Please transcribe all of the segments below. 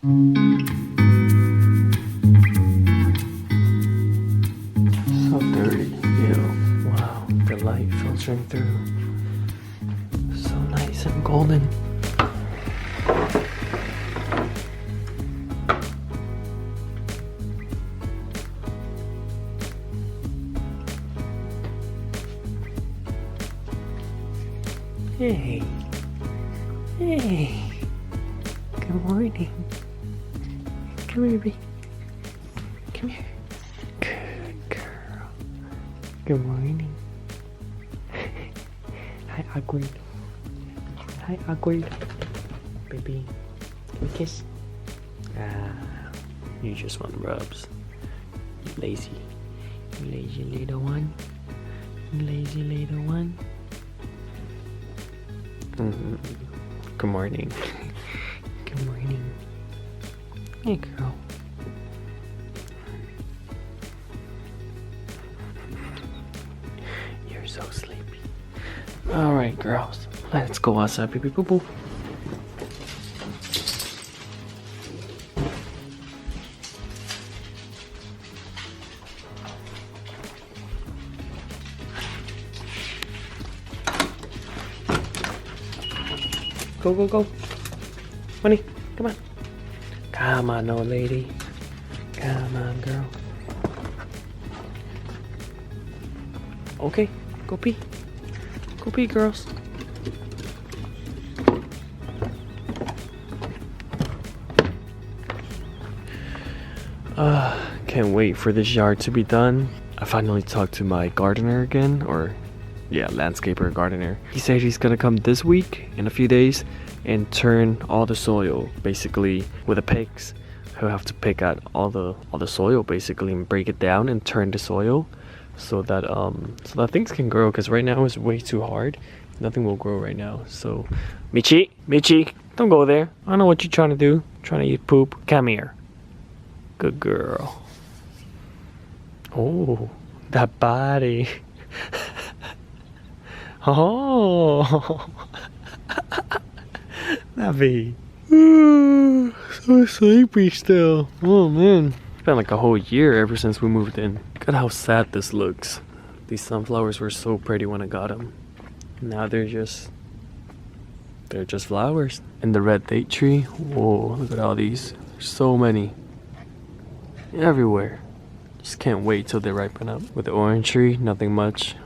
So dirty. Ew. Wow, the light filtering through. So nice and golden. Hey. Hey. Good morning. Come here, baby. Come here. Good girl. Good morning. Hi, awkward. Hi, awkward. Baby. Give me a kiss. Ah, you just want rubs. You lazy. You lazy little one. You lazy little one. Good morning. Good morning. Hey, girl. You're so sleepy. Alright, girls. Let's go outside, baby boo boo. Go, go, go. Honey, come on. Come on, old lady. Come on, girl. Okay, go pee. Go pee, girls. Can't wait for this yard to be done. I finally talked to my gardener again, or yeah, landscaper gardener. He said he's gonna come this week in a few days and turn all the soil, basically with the picks. He'll have to pick out all the soil basically and break it down and turn the soil so that things can grow, because right now it's way too hard. Nothing will grow right now. So Michi, don't go there. I know what you're trying to do. Trying to eat poop. Come here. Good girl. Oh, that body. Oh, Navi. So sleepy still. Oh man, it's been like a whole year ever since we moved in. Look at how sad this looks. These sunflowers were so pretty when I got them. Now they're just flowers. And the red date tree. Whoa, look at all these. There's so many. Everywhere. Just can't wait till they ripen up. With the orange tree, nothing much.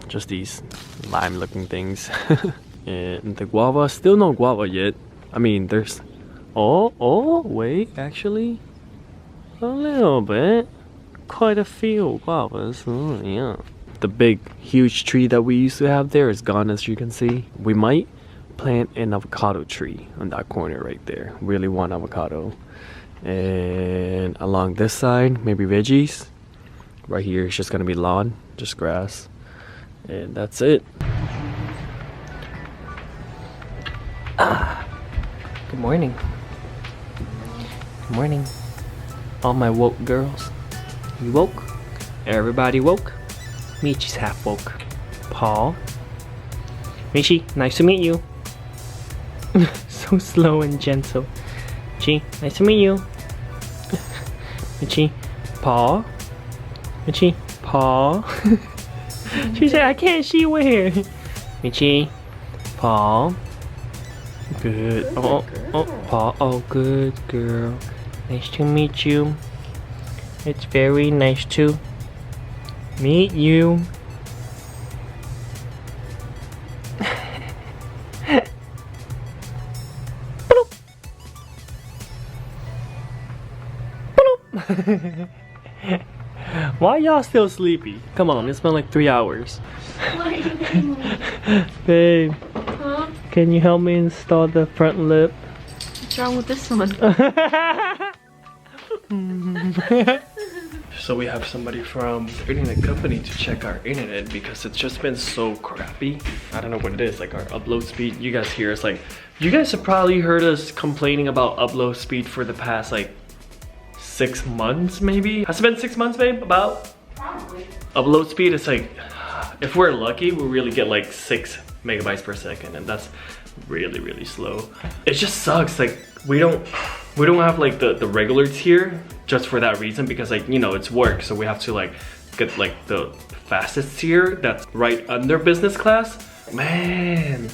Just these lime looking things. And the guava, still no guava yet. I mean, there's wait, actually a little bit, quite a few guavas. Oh yeah, the big huge tree that we used to have there is gone, as you can see. We might plant an avocado tree on that corner right there. Really want avocado. And along this side, maybe veggies. Right here is just gonna be lawn, just grass, and that's it. Good morning. Good morning. All my woke girls. You woke? Everybody woke? Michi's half woke. Paul. Michi, nice to meet you. So slow and gentle. Michi, nice to meet you. Michi, Paul. Michi, Paul. She said, I can't see where. Michi, Paul. Good. Oh, Paul. Oh, good girl. Nice to meet you. It's very nice to meet you. Why y'all still sleepy? Come on, it's been like 3 hours. Why are you getting me? Babe. Huh? Can you help me install the front lip? What's wrong with this one? So we have somebody from the internet company to check our internet because it's just been so crappy. I don't know what it is, like our upload speed. You guys hear us, like, you guys have probably heard us complaining about upload speed for the past like 6 months maybe. Has it been 6 months, babe? About? Probably. Upload speed is like, if we're lucky, we really get like 6 megabytes per second, and that's really, really slow. It just sucks. Like, we don't We don't have like the regular tier just for that reason, because like, you know, it's work, so we have to like get like the fastest tier that's right under business class. Man,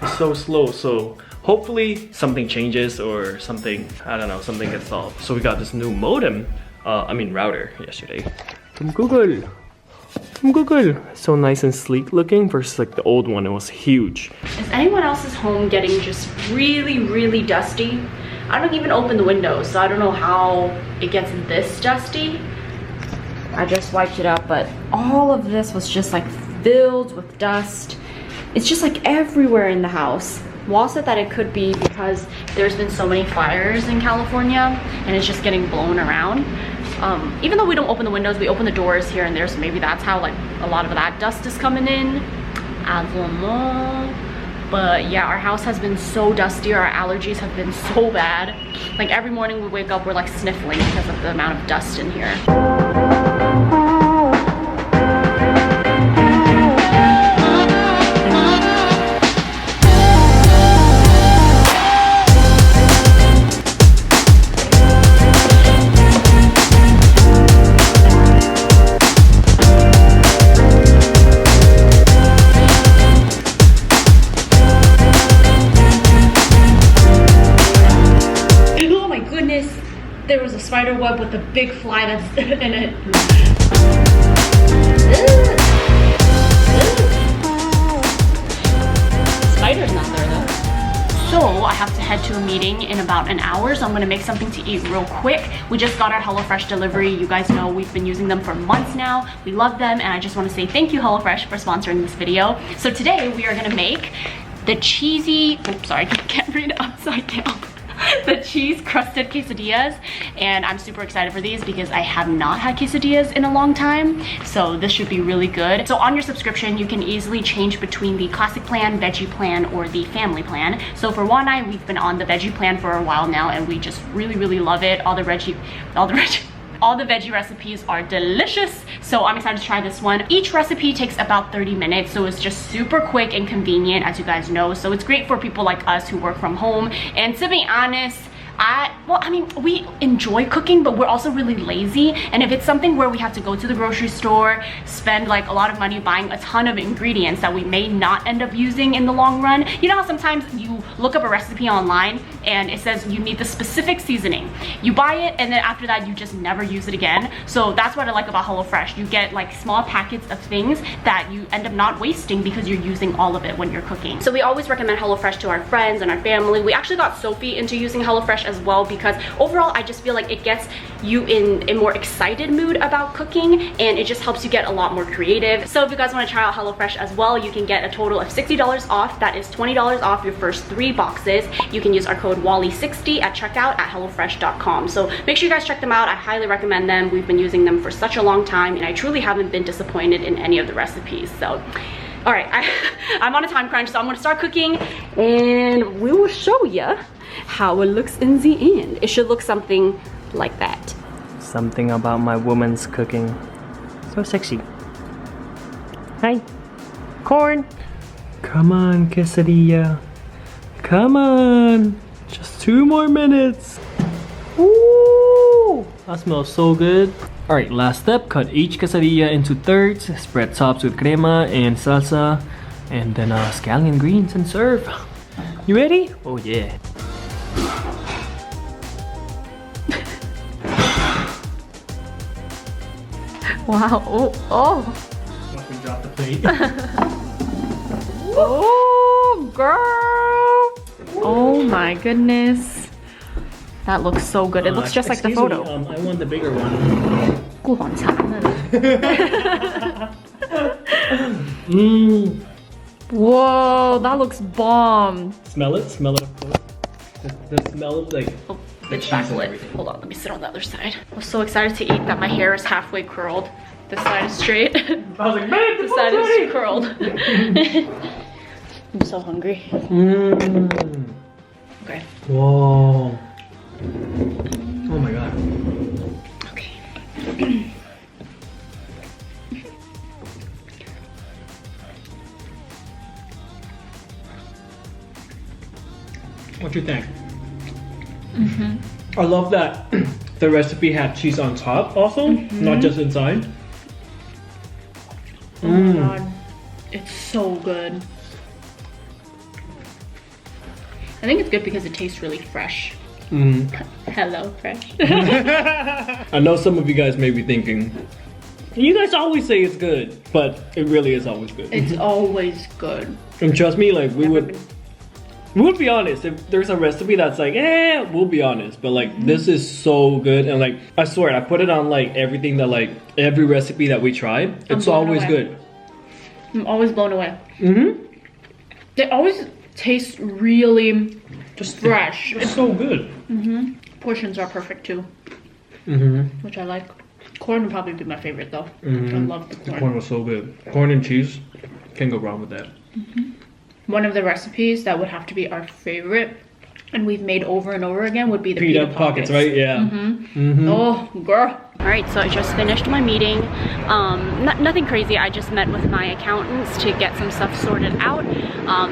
it's so slow. So hopefully something changes or something, I don't know, something gets solved. So we got this new modem, router yesterday from Google. So nice and sleek looking versus like the old one. It was huge. Is anyone else's home getting just really, really dusty? I don't even open the windows, so I don't know how it gets this dusty. I just wiped it up, but all of this was just like filled with dust. It's just like everywhere in the house. Wall said that it could be because there's been so many fires in California and it's just getting blown around. Even though we don't open the windows, we open the doors here and there, so maybe that's how like a lot of that dust is coming in. I don't know. But yeah, our house has been so dusty. Our allergies have been so bad. Like every morning we wake up, we're like sniffling because of the amount of dust in here. There was a spider web with a big fly that's in it. Spider's not there though. So I have to head to a meeting in about an hour, so I'm gonna make something to eat real quick. We just got our HelloFresh delivery. You guys know we've been using them for months now. We love them, and I just wanna say thank you, HelloFresh, for sponsoring this video. So today we are gonna make the cheesy, oops, sorry, I can't read it upside down. The cheese crusted quesadillas, and I'm super excited for these because I have not had quesadillas in a long time, so this should be really good. So on your subscription you can easily change between the classic plan, veggie plan, or the family plan. So for Juan and I, we've been on the veggie plan for a while now, and we just really love it. All the veggie recipes are delicious, so I'm excited to try this one. Each recipe takes about 30 minutes, so it's just super quick and convenient, as you guys know. So it's great for people like us who work from home. And to be honest, we enjoy cooking, but we're also really lazy. And if it's something where we have to go to the grocery store, spend like a lot of money buying a ton of ingredients that we may not end up using in the long run. You know how sometimes you look up a recipe online and it says you need the specific seasoning. You buy it and then after that you just never use it again. So that's what I like about HelloFresh. You get like small packets of things that you end up not wasting because you're using all of it when you're cooking. So we always recommend HelloFresh to our friends and our family. We actually got Sophie into using HelloFresh as well because overall I just feel like it gets you in a more excited mood about cooking, and it just helps you get a lot more creative. So if you guys want to try out HelloFresh as well, you can get a total of $60 off. That is $20 off your first 3 boxes. You can use our code WALLIE60 at checkout at hellofresh.com. So make sure you guys check them out. I highly recommend them. We've been using them for such a long time, and I truly haven't been disappointed in any of the recipes. So all right, I'm on a time crunch, so I'm gonna start cooking and we will show you how it looks in the end. It should look something like that. Something about my woman's cooking. So sexy. Hi. Corn. Come on, quesadilla. Come on. Just 2 more minutes. Ooh, that smells so good. Alright, last step, cut each quesadilla into thirds, spread tops with crema and salsa, and then scallion greens and serve. You ready? Oh yeah. Wow, oh. Watch me drop the plate. Oh, girl. Oh my goodness. That looks so good. It looks just like the photo. I want the bigger one. Whoa, that looks bomb. Smell it, smell it. The smell of like... Oh, it's backlit. Hold on, let me sit on the other side. I'm so excited to eat that my hair is halfway curled. This side is straight. I was like, man, this side is curled. I'm so hungry. Okay. Whoa. Oh my god. Okay. What you think? I love that the recipe had cheese on top also, not just inside. Oh my god, it's so good. I think it's good because it tastes really fresh. Hello, fresh. I know some of you guys may be thinking, you guys always say it's good, but it really is always good. It's always good. And trust me, like we would be honest, if there's a recipe that's like, we'll be honest, but like this is so good, and like I swear I put it on like everything that like every recipe that we tried, it's always good. I'm always blown away. They always taste really just fresh. It's so good. Portions are perfect too, which I like. Corn would probably be my favorite though. I love the corn. The corn was so good. Corn and cheese, can't go wrong with that. One of the recipes that would have to be our favorite, and we've made over and over again, would be the pita pockets, right? Yeah. Oh, girl. All right, so I just finished my meeting. Nothing crazy. I just met with my accountants to get some stuff sorted out.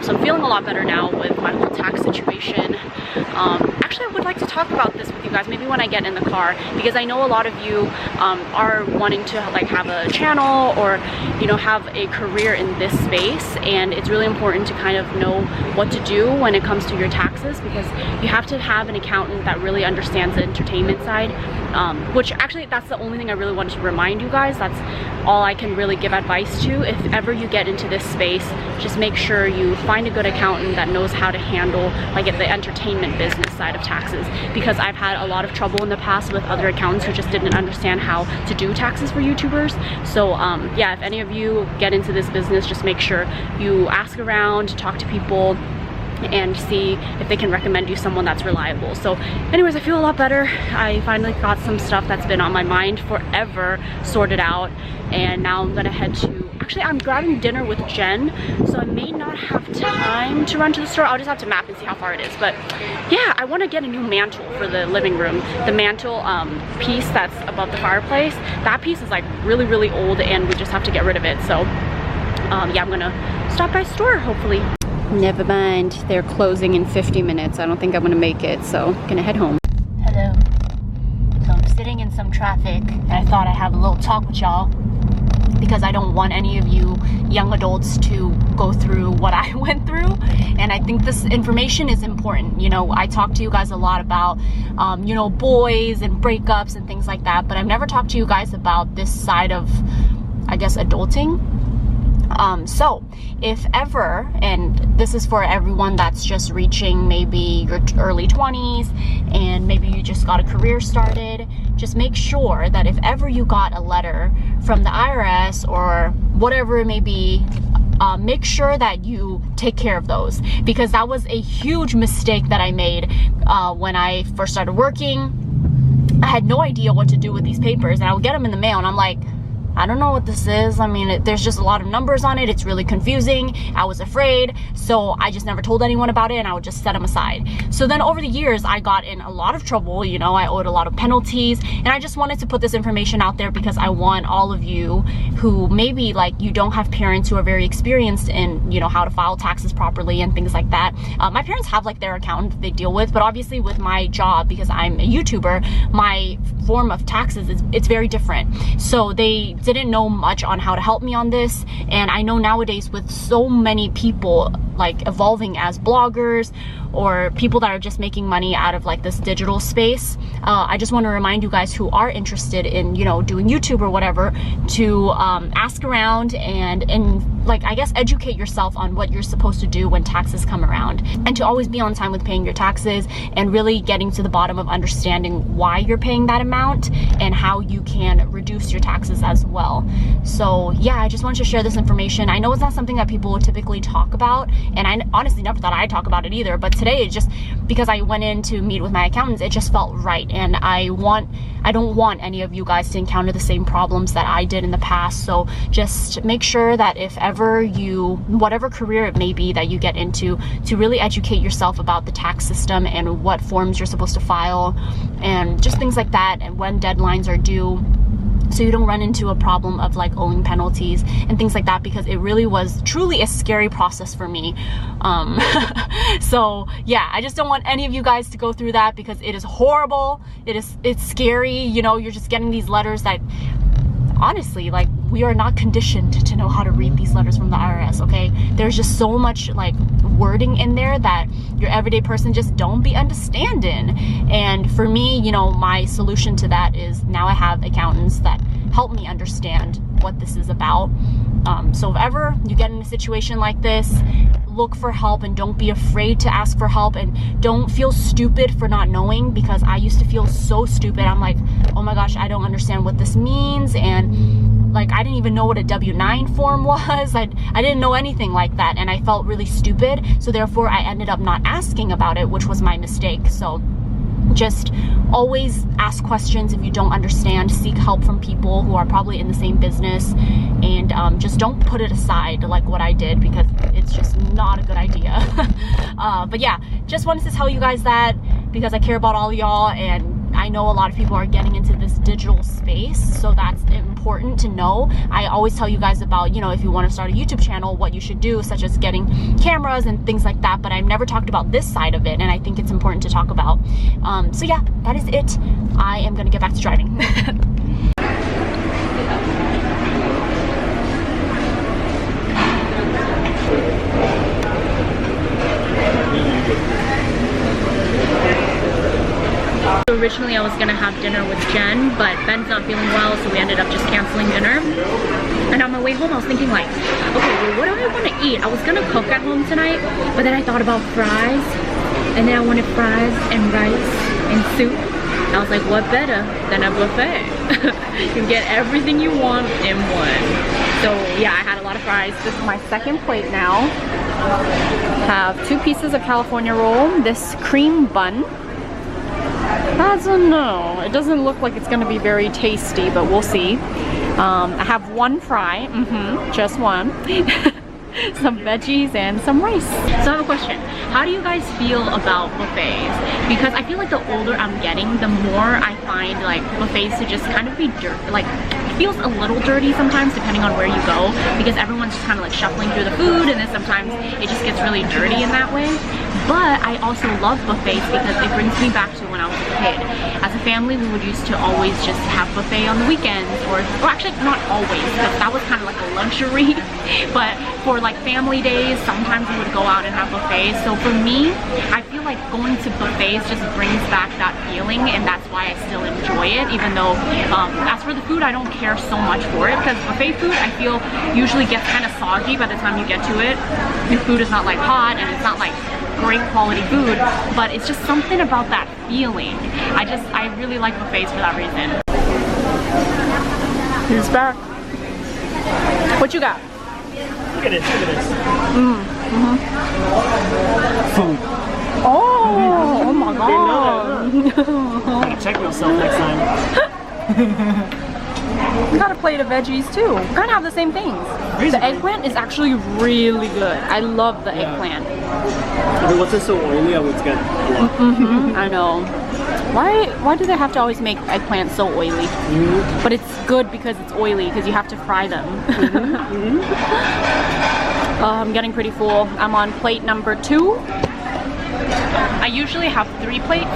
So I'm feeling a lot better now with my whole tax situation. Actually, I would like to talk about this with you guys, maybe when I get in the car, because I know a lot of you are wanting to like have a channel or, you know, have a career in this space, and it's really important to kind of know what to do when it comes to your taxes, because you have to have an accountant that really understands the entertainment side, which actually that's the only thing I really wanted to remind you guys. That's all I can really give advice to. If ever you get into this space, just make sure you find a good accountant that knows how to handle like the entertainment business side of taxes, because I've had a lot of trouble in the past with other accountants who just didn't understand how to do taxes for YouTubers. So yeah, if any of you get into this business, just make sure you ask around, talk to people, and see if they can recommend you someone that's reliable. So anyways, I feel a lot better. I finally got some stuff that's been on my mind forever sorted out, and now I'm gonna head to, actually I'm grabbing dinner with Jen, so I may not have time to run to the store. I'll just have to map and see how far it is. But yeah, I want to get a new mantle for the living room. The mantle piece that's above the fireplace, that piece is like really, really old, and we just have to get rid of it. So yeah, I'm gonna stop by store hopefully. Never mind, they're closing in 50 minutes. I don't think I'm gonna make it, so I'm gonna head home. Hello. So I'm sitting in some traffic, and I thought I'd have a little talk with y'all, because I don't want any of you young adults to go through what I went through, and I think this information is important. You know, I talk to you guys a lot about, you know, boys and breakups and things like that, but I've never talked to you guys about this side of, I guess, adulting. So if ever, and this is for everyone that's just reaching maybe your early 20s and maybe you just got a career started, just make sure that if ever you got a letter from the IRS or whatever it may be, make sure that you take care of those, because that was a huge mistake that I made when I first started working. I had no idea what to do with these papers, and I would get them in the mail and I'm like, I don't know what this is. I mean, there's just a lot of numbers on it. It's really confusing. I was afraid, so I just never told anyone about it, and I would just set them aside. So then over the years, I got in a lot of trouble. You know, I owed a lot of penalties, and I just wanted to put this information out there because I want all of you who maybe like you don't have parents who are very experienced in, you know, how to file taxes properly and things like that. My parents have like their accountant that they deal with, but obviously with my job, because I'm a YouTuber, my form of taxes it's very different. So they didn't know much on how to help me on this, and I know nowadays with so many people like evolving as bloggers or people that are just making money out of like this digital space, I just want to remind you guys who are interested in, you know, doing YouTube or whatever, to ask around and like, I guess, educate yourself on what you're supposed to do when taxes come around, and to always be on time with paying your taxes and really getting to the bottom of understanding why you're paying that amount and how you can reduce your taxes as well. So yeah, I just wanted to share this information. I know it's not something that people would typically talk about, and I honestly never thought I'd talk about it either, but today, it just, because I went in to meet with my accountants, it just felt right, and I don't want any of you guys to encounter the same problems that I did in the past. So just make sure that if ever you, whatever career it may be that you get into, to really educate yourself about the tax system and what forms you're supposed to file and just things like that, and when deadlines are due. so you don't run into a problem of like owing penalties and things like that, because it really was truly a scary process for me. So yeah, I just don't want any of you guys to go through that, because it is horrible. It's scary, you know. You're just getting these letters that honestly, like, we are not conditioned to know how to read these letters from the IRS, okay? There's just so much like wording in there that your everyday person just don't be understanding. And for me, you know, my solution to that is now I have accountants that help me understand what this is about. So if ever you get in a situation like this, look for help and don't be afraid to ask for help, and don't feel stupid for not knowing, because I used to feel so stupid. I'm like, oh my gosh, I don't understand what this means, and like I didn't even know what a W-9 form was. I didn't know anything like that, and I felt really stupid, so therefore I ended up not asking about it, which was my mistake. So just always ask questions. If you don't understand, seek help from people who are probably in the same business, and just don't put it aside like what I did, because it's just not a good idea. But yeah, just wanted to tell you guys that, because I care about all y'all, and I know a lot of people are getting into this digital space, so that's important to know. I always tell you guys about, you know, if you want to start a YouTube channel, what you should do, such as getting cameras and things like that, but I've never talked about this side of it, and I think it's important to talk about. So yeah, that is it. I am gonna get back to driving. Originally I was gonna have dinner with Jen, but Ben's not feeling well, so we ended up just canceling dinner. And on my way home I was thinking like, okay, well, what do I want to eat? I was gonna cook at home tonight, but then I thought about fries, and then I wanted fries and rice and soup. I was like, what better than a buffet? You get everything you want in one. So yeah, I had a lot of fries. This is my second plate now. Have 2 pieces of California roll, this cream bun. I don't know. It doesn't look like it's going to be very tasty, but we'll see. I have 1 fry, just one. Some veggies and some rice. So I have a question. How do you guys feel about buffets? Because I feel like the older I'm getting, the more I find like buffets to just kind of be like, it feels a little dirty sometimes depending on where you go, because everyone's just kind of like shuffling through the food, and then sometimes it just gets really dirty in that way. But I also love buffets because it brings me back to when I was a kid. As a family, we would used to always just have buffet on the weekends, or actually not always, because that was kind of like a luxury. But for like family days, sometimes we would go out and have buffets. So for me, I feel like going to buffets just brings back that feeling, and that's why I still enjoy it, even though as for the food, I don't care so much for it, because buffet food I feel usually gets kind of soggy by the time you get to it. The food is not like hot, and it's not like great quality food, but it's just something about that feeling. I really like buffets for that reason. He's back. What you got? Look at this, look at this. Food. Oh my god. I check myself next time. We got a plate of veggies too. We kind of have the same things. The eggplant is actually really good. I love the eggplant. If it wasn't so oily, I would get a lot. I know. Why do they have to always make eggplant so oily? But it's good because it's oily, because you have to fry them. I'm getting pretty full. I'm on plate number 2. I usually have 3 plates,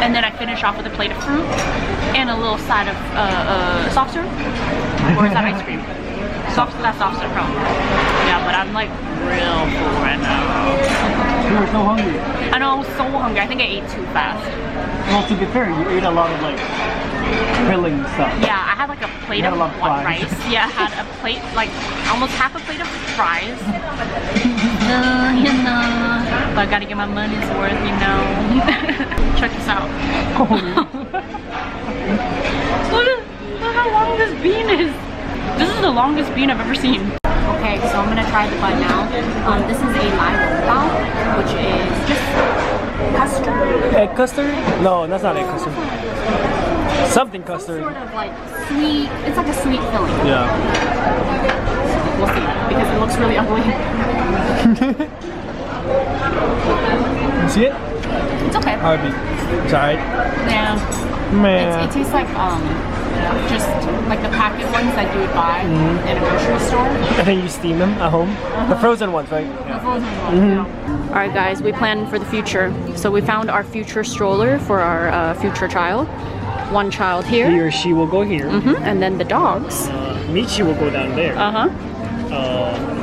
and then I finish off with a plate of fruit and a little side of soft serve. Or is that ice cream? That's soft serve, probably. Yeah, but I'm like real full right now. You were so hungry. I know, I was so hungry. I think I ate too fast. Well, to be fair, you ate a lot of like filling stuff. Yeah, I had like a plate of rice. Yeah, I had a plate, like almost half a plate of fries. You know, but I gotta get my money's worth, you know. Check this out. Look how long this bean is. This is the longest bean I've ever seen. Okay, so I'm gonna try the bun now. This is a lime bao, which is just custard. Egg custard? No, that's not egg custard. Something custard. Some sort of like sweet, it's like a sweet filling. Yeah. We'll see, because it looks really ugly. You see it? It's okay. It's alright. Yeah. Man. It tastes like just like the packet ones that you would buy in a grocery store. And then you steam them at home. The frozen ones, right? The frozen ones, yeah. All right, guys, we plan for the future. So we found our future stroller for our future child. One child here. He or she will go here. And then the dogs. Michi will go down there.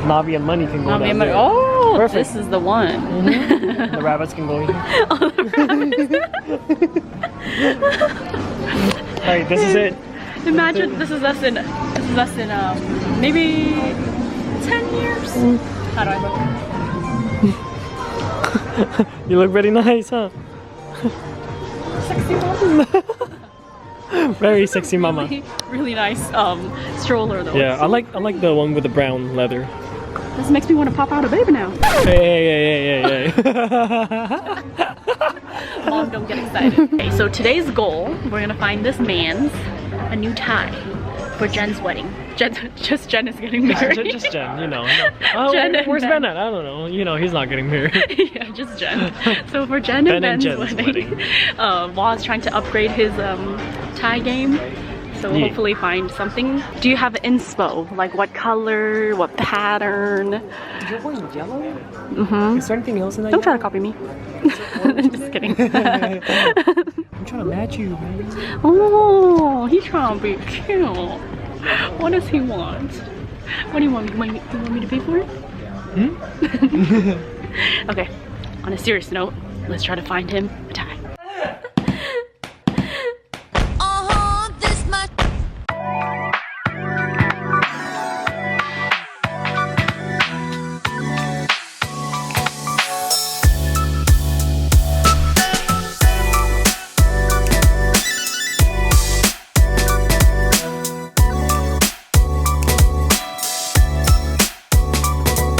Navi and Money can go down there. Oh, perfect. This is the one. The rabbits can go here. Alright, this is it. Imagine this is us in maybe 10 years. How do I look? You look very nice, huh? Sexy mama. Very sexy mama. Really nice stroller though. Yeah, I like the one with the brown leather. This makes me want to pop out a baby now. Hey. Mom, don't get excited. Okay, so today's goal, we're gonna find this man's a new tie for Jen's wedding. Jen is getting married. Just Jen, you know. Oh, where's Ben at? I don't know. You know, he's not getting married. Yeah, just Jen. So for Jen and Ben's wedding. Wah's trying to upgrade his tie game. So we'll hopefully find something. Do you have inspo? Like what color, what pattern? You're wearing yellow? Mm-hmm. Is there anything else in that? Don't try to copy me. Just kidding. I'm trying to match you, man. Oh, he's trying to be cute. What does he want? What do you want? You want me to pay for it? Okay, on a serious note, let's try to find him a tie.